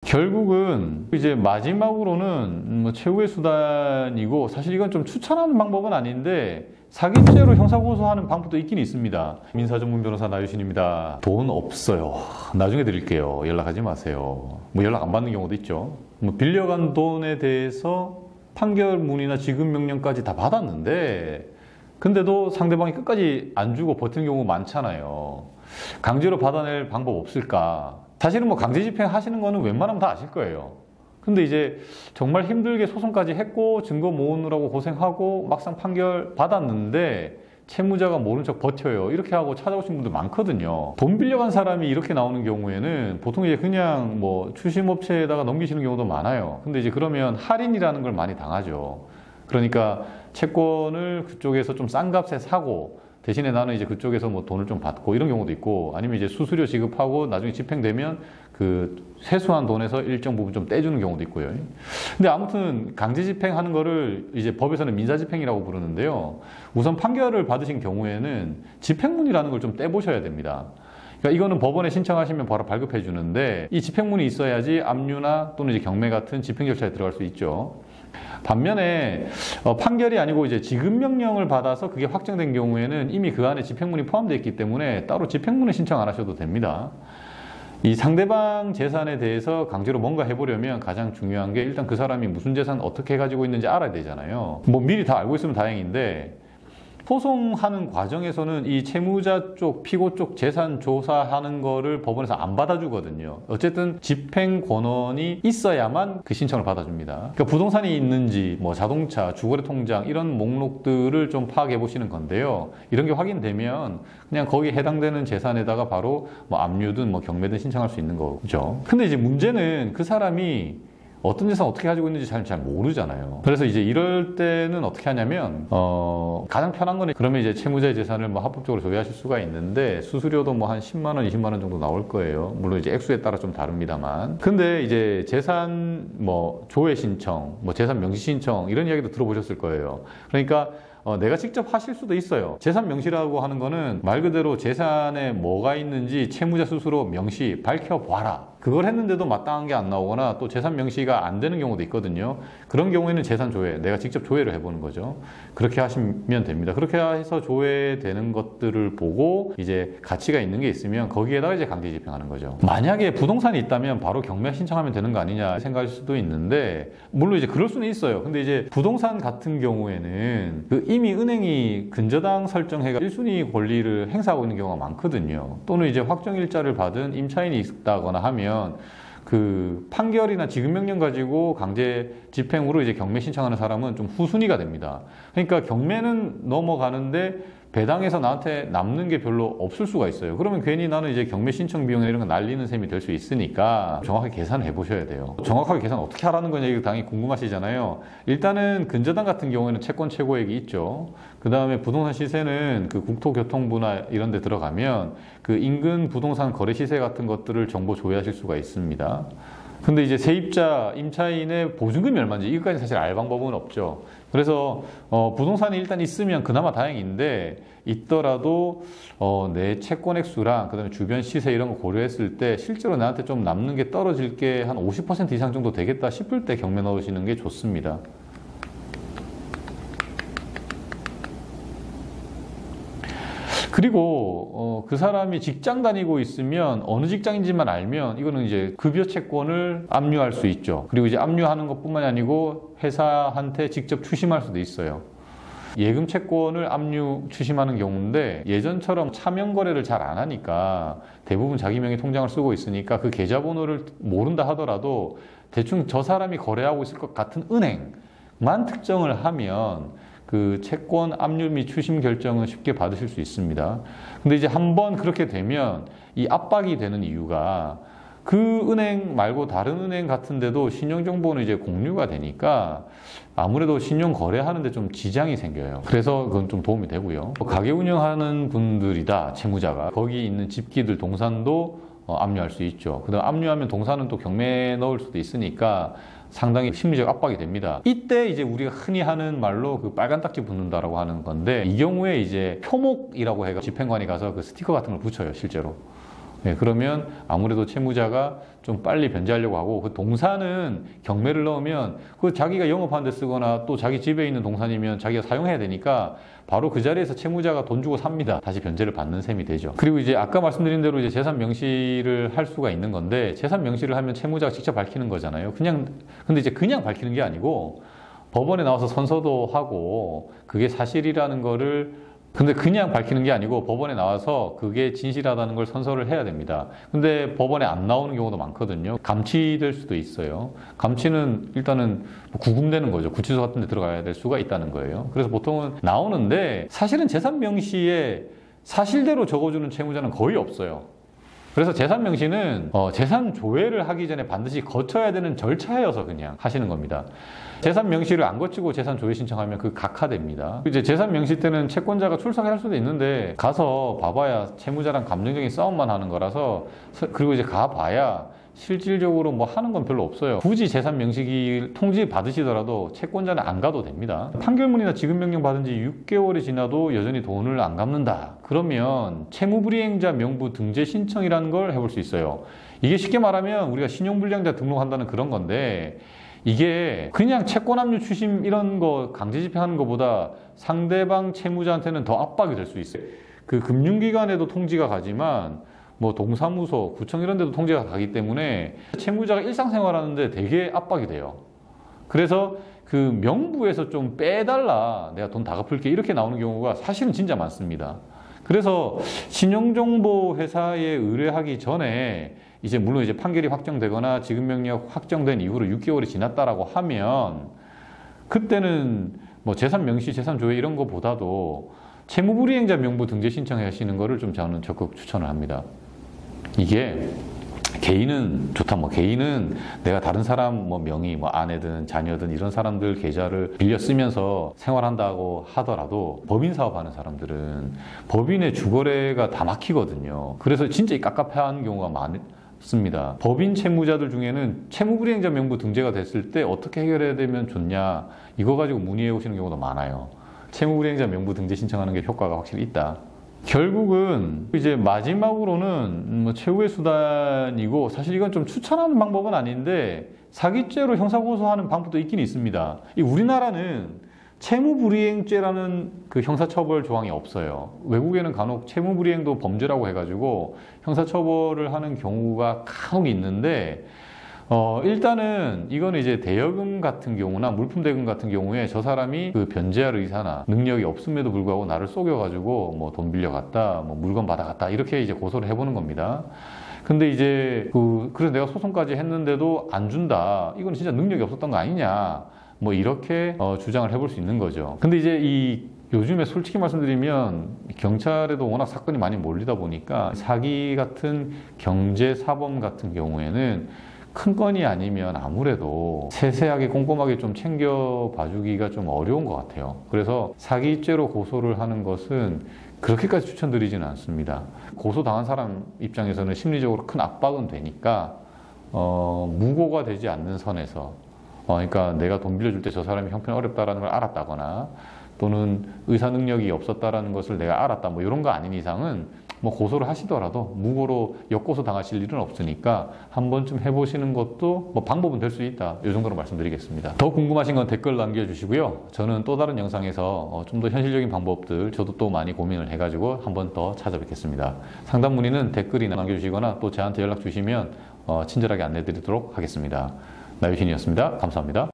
결국은 이제 마지막으로는 뭐 최후의 수단이고, 사실 이건 좀 추천하는 방법은 아닌데 사기죄로 형사고소하는 방법도 있긴 있습니다. 민사전문 변호사 나유신입니다. 돈 없어요. 나중에 드릴게요. 연락하지 마세요. 뭐 연락 안 받는 경우도 있죠. 뭐 빌려간 돈에 대해서 판결문이나 지급명령까지 다 받았는데 근데도 상대방이 끝까지 안 주고 버티는 경우 많잖아요. 강제로 받아낼 방법 없을까? 사실은 뭐 강제 집행하시는 거는 웬만하면 다 아실 거예요. 근데 이제 정말 힘들게 소송까지 했고 증거 모으느라고 고생하고 막상 판결 받았는데 채무자가 모른 척 버텨요. 이렇게 하고 찾아오신 분들 많거든요. 돈 빌려간 사람이 이렇게 나오는 경우에는 보통 이제 그냥 뭐 추심업체에다가 넘기시는 경우도 많아요. 근데 이제 그러면 할인이라는 걸 많이 당하죠. 그러니까 채권을 그쪽에서 좀 싼 값에 사고 대신에 나는 이제 그쪽에서 뭐 돈을 좀 받고 이런 경우도 있고, 아니면 이제 수수료 지급하고 나중에 집행되면 그 세수한 돈에서 일정 부분 좀 떼주는 경우도 있고요. 근데 아무튼 강제 집행하는 거를 이제 법에서는 민사 집행이라고 부르는데요. 우선 판결을 받으신 경우에는 집행문이라는 걸 좀 떼보셔야 됩니다. 그러니까 이거는 법원에 신청하시면 바로 발급해 주는데 이 집행문이 있어야지 압류나 또는 이제 경매 같은 집행 절차에 들어갈 수 있죠. 반면에 판결이 아니고 이제 지급명령을 받아서 그게 확정된 경우에는 이미 그 안에 집행문이 포함되어 있기 때문에 따로 집행문을 신청 안 하셔도 됩니다. 이 상대방 재산에 대해서 강제로 뭔가 해보려면 가장 중요한 게 일단 그 사람이 무슨 재산 어떻게 가지고 있는지 알아야 되잖아요. 뭐 미리 다 알고 있으면 다행인데 소송하는 과정에서는 이 채무자 쪽, 피고 쪽 재산 조사하는 거를 법원에서 안 받아주거든요. 어쨌든 집행 권한이 있어야만 그 신청을 받아줍니다. 그러니까 부동산이 있는지, 뭐 자동차, 주거래 통장 이런 목록들을 좀 파악해 보시는 건데요. 이런 게 확인되면 그냥 거기에 해당되는 재산에다가 바로 뭐 압류든 뭐 경매든 신청할 수 있는 거죠. 근데 이제 문제는 그 사람이 어떤 재산 어떻게 가지고 있는지 잘 모르잖아요. 그래서 이제 이럴 때는 어떻게 하냐면 가장 편한 거는 그러면 이제 채무자의 재산을 뭐 합법적으로 조회하실 수가 있는데 수수료도 뭐 한 10만 원, 20만 원 정도 나올 거예요. 물론 이제 액수에 따라 좀 다릅니다만. 근데 이제 재산 뭐 조회 신청, 뭐 재산 명시 신청 이런 이야기도 들어보셨을 거예요. 그러니까 내가 직접 하실 수도 있어요. 재산 명시라고 하는 거는 말 그대로 재산에 뭐가 있는지 채무자 스스로 명시 밝혀봐라. 그걸 했는데도 마땅한 게 안 나오거나 또 재산 명시가 안 되는 경우도 있거든요. 그런 경우에는 재산 조회, 내가 직접 조회를 해보는 거죠. 그렇게 하시면 됩니다. 그렇게 해서 조회되는 것들을 보고 이제 가치가 있는 게 있으면 거기에다가 이제 강제 집행하는 거죠. 만약에 부동산이 있다면 바로 경매 신청하면 되는 거 아니냐 생각할 수도 있는데, 물론 이제 그럴 수는 있어요. 근데 이제 부동산 같은 경우에는 그 이미 은행이 근저당 설정해가 1순위 권리를 행사하고 있는 경우가 많거든요. 또는 이제 확정일자를 받은 임차인이 있다거나 하면 그 판결이나 지급명령 가지고 강제 집행으로 이제 경매 신청하는 사람은 좀 후순위가 됩니다. 그러니까 경매는 넘어가는데 배당에서 나한테 남는 게 별로 없을 수가 있어요. 그러면 괜히 나는 이제 경매 신청 비용이나 이런 거 날리는 셈이 될 수 있으니까 정확하게 계산을 해보셔야 돼요. 정확하게 계산 어떻게 하라는 거냐 이거 당연히 궁금하시잖아요. 일단은 근저당 같은 경우에는 채권 최고액이 있죠. 그 다음에 부동산 시세는 그 국토교통부나 이런 데 들어가면 그 인근 부동산 거래 시세 같은 것들을 정보 조회하실 수가 있습니다. 근데 이제 세입자, 임차인의 보증금이 얼마인지 이것까지 사실 알 방법은 없죠. 그래서 부동산이 일단 있으면 그나마 다행인데 있더라도 내 채권 액수랑 그다음에 주변 시세 이런 거 고려했을 때 실제로 나한테 좀 남는 게 떨어질 게 한 50% 이상 정도 되겠다 싶을 때 경매 넣으시는 게 좋습니다. 그리고 그 사람이 직장 다니고 있으면 어느 직장인지만 알면 이거는 이제 급여 채권을 압류할 수 있죠. 그리고 이제 압류하는 것뿐만이 아니고 회사한테 직접 추심할 수도 있어요. 예금 채권을 압류 추심하는 경우인데 예전처럼 차명 거래를 잘 안 하니까 대부분 자기 명의 통장을 쓰고 있으니까 그 계좌번호를 모른다 하더라도 대충 저 사람이 거래하고 있을 것 같은 은행만 특정을 하면 그 채권 압류 및 추심 결정은 쉽게 받으실 수 있습니다. 근데 이제 한번 그렇게 되면 이 압박이 되는 이유가 그 은행 말고 다른 은행 같은데도 신용정보는 이제 공유가 되니까 아무래도 신용 거래하는데 좀 지장이 생겨요. 그래서 그건 좀 도움이 되고요. 가게 운영하는 분들이다, 채무자가. 거기 있는 집기들, 동산도 압류할 수 있죠. 그다음 압류하면 동산은 또 경매에 넣을 수도 있으니까 상당히 심리적 압박이 됩니다. 이때 이제 우리가 흔히 하는 말로 그 빨간 딱지 붙는다라고 하는 건데 이 경우에 이제 표목이라고 해서 집행관이 가서 그 스티커 같은 걸 붙여요, 실제로. 네, 그러면 아무래도 채무자가 좀 빨리 변제하려고 하고, 그 동사는 경매를 넣으면 그 자기가 영업하는 데 쓰거나 또 자기 집에 있는 동산이면 자기가 사용해야 되니까 바로 그 자리에서 채무자가 돈 주고 삽니다. 다시 변제를 받는 셈이 되죠. 그리고 이제 아까 말씀드린 대로 이제 재산 명시를 할 수가 있는 건데, 재산 명시를 하면 채무자가 직접 밝히는 거잖아요. 근데 이제 그냥 밝히는 게 아니고 법원에 나와서 선서도 하고, 그게 사실이라는 거를, 근데 그냥 밝히는 게 아니고 법원에 나와서 그게 진실하다는 걸 선서를 해야 됩니다. 근데 법원에 안 나오는 경우도 많거든요. 감치될 수도 있어요. 감치는 일단은 구금되는 거죠. 구치소 같은 데 들어가야 될 수가 있다는 거예요. 그래서 보통은 나오는데, 사실은 재산 명시에 사실대로 적어주는 채무자는 거의 없어요. 그래서 재산 명시는 재산 조회를 하기 전에 반드시 거쳐야 되는 절차여서 그냥 하시는 겁니다. 재산 명시를 안 거치고 재산 조회 신청하면 그 각하됩니다. 이제 재산 명시 때는 채권자가 출석할 수도 있는데 가서 봐봐야 채무자랑 감정적인 싸움만 하는 거라서, 그리고 이제 가봐야 실질적으로 뭐 하는 건 별로 없어요. 굳이 재산 명시기 통지 받으시더라도 채권자는 안 가도 됩니다. 판결문이나 지급명령 받은 지 6개월이 지나도 여전히 돈을 안 갚는다. 그러면 채무불이행자 명부 등재 신청이라는 걸 해볼 수 있어요. 이게 쉽게 말하면 우리가 신용불량자 등록한다는 그런 건데, 이게 그냥 채권압류 추심 이런 거 강제 집행하는 것보다 상대방 채무자한테는 더 압박이 될 수 있어요. 그 금융기관에도 통지가 가지만 뭐 동사무소, 구청 이런 데도 통지가 가기 때문에 채무자가 일상생활하는데 되게 압박이 돼요. 그래서 그 명부에서 좀 빼달라, 내가 돈 다 갚을게, 이렇게 나오는 경우가 사실은 진짜 많습니다. 그래서 신용정보회사에 의뢰하기 전에 이제 물론 이제 판결이 확정되거나 지급명령 확정된 이후로 6개월이 지났다라고 하면, 그때는 뭐 재산 명시, 재산 조회 이런 거보다도 채무불이행자 명부 등재 신청하시는 거를 좀 저는 적극 추천을 합니다. 이게 개인은 좋다. 뭐 개인은 내가 다른 사람 뭐 명의, 뭐 아내든 자녀든 이런 사람들 계좌를 빌려 쓰면서 생활한다고 하더라도, 법인 사업하는 사람들은 법인의 주거래가 다 막히거든요. 그래서 진짜 깝깝해하는 경우가 많습니다. 법인 채무자들 중에는 채무불이행자 명부 등재가 됐을 때 어떻게 해결해야 되면 좋냐, 이거 가지고 문의해 오시는 경우도 많아요. 채무불이행자 명부 등재 신청하는 게 효과가 확실히 있다. 결국은 이제 마지막으로는 뭐 최후의 수단이고, 사실 이건 좀 추천하는 방법은 아닌데 사기죄로 형사고소하는 방법도 있긴 있습니다. 우리나라는 채무불이행죄라는 그 형사처벌 조항이 없어요. 외국에는 간혹 채무불이행도 범죄라고 해가지고 형사처벌을 하는 경우가 간혹 있는데, 일단은 이거는 이제 대여금 같은 경우나 물품 대금 같은 경우에 저 사람이 그 변제할 의사나 능력이 없음에도 불구하고 나를 속여가지고 뭐 돈 빌려갔다, 뭐 물건 받아갔다, 이렇게 이제 고소를 해보는 겁니다. 근데 이제 그래서 내가 소송까지 했는데도 안 준다, 이건 진짜 능력이 없었던 거 아니냐, 뭐 이렇게 주장을 해볼 수 있는 거죠. 근데 이제 요즘에 솔직히 말씀드리면 경찰에도 워낙 사건이 많이 몰리다 보니까 사기 같은 경제사범 같은 경우에는 큰 건이 아니면 아무래도 세세하게 꼼꼼하게 좀 챙겨봐주기가 좀 어려운 것 같아요. 그래서 사기죄로 고소를 하는 것은 그렇게까지 추천드리지는 않습니다. 고소당한 사람 입장에서는 심리적으로 큰 압박은 되니까 무고가 되지 않는 선에서, 그러니까 내가 돈 빌려줄 때 저 사람이 형편이 어렵다라는 걸 알았다거나 또는 의사 능력이 없었다라는 것을 내가 알았다, 뭐 이런 거 아닌 이상은 뭐 고소를 하시더라도 무고로 역고소 당하실 일은 없으니까 한 번쯤 해보시는 것도 뭐 방법은 될 수 있다, 이 정도로 말씀드리겠습니다. 더 궁금하신 건 댓글 남겨주시고요. 저는 또 다른 영상에서 좀 더 현실적인 방법들 저도 또 많이 고민을 해가지고 한 번 더 찾아뵙겠습니다. 상담 문의는 댓글이나 남겨주시거나 또 저한테 연락 주시면 친절하게 안내드리도록 하겠습니다. 나유신이었습니다. 감사합니다.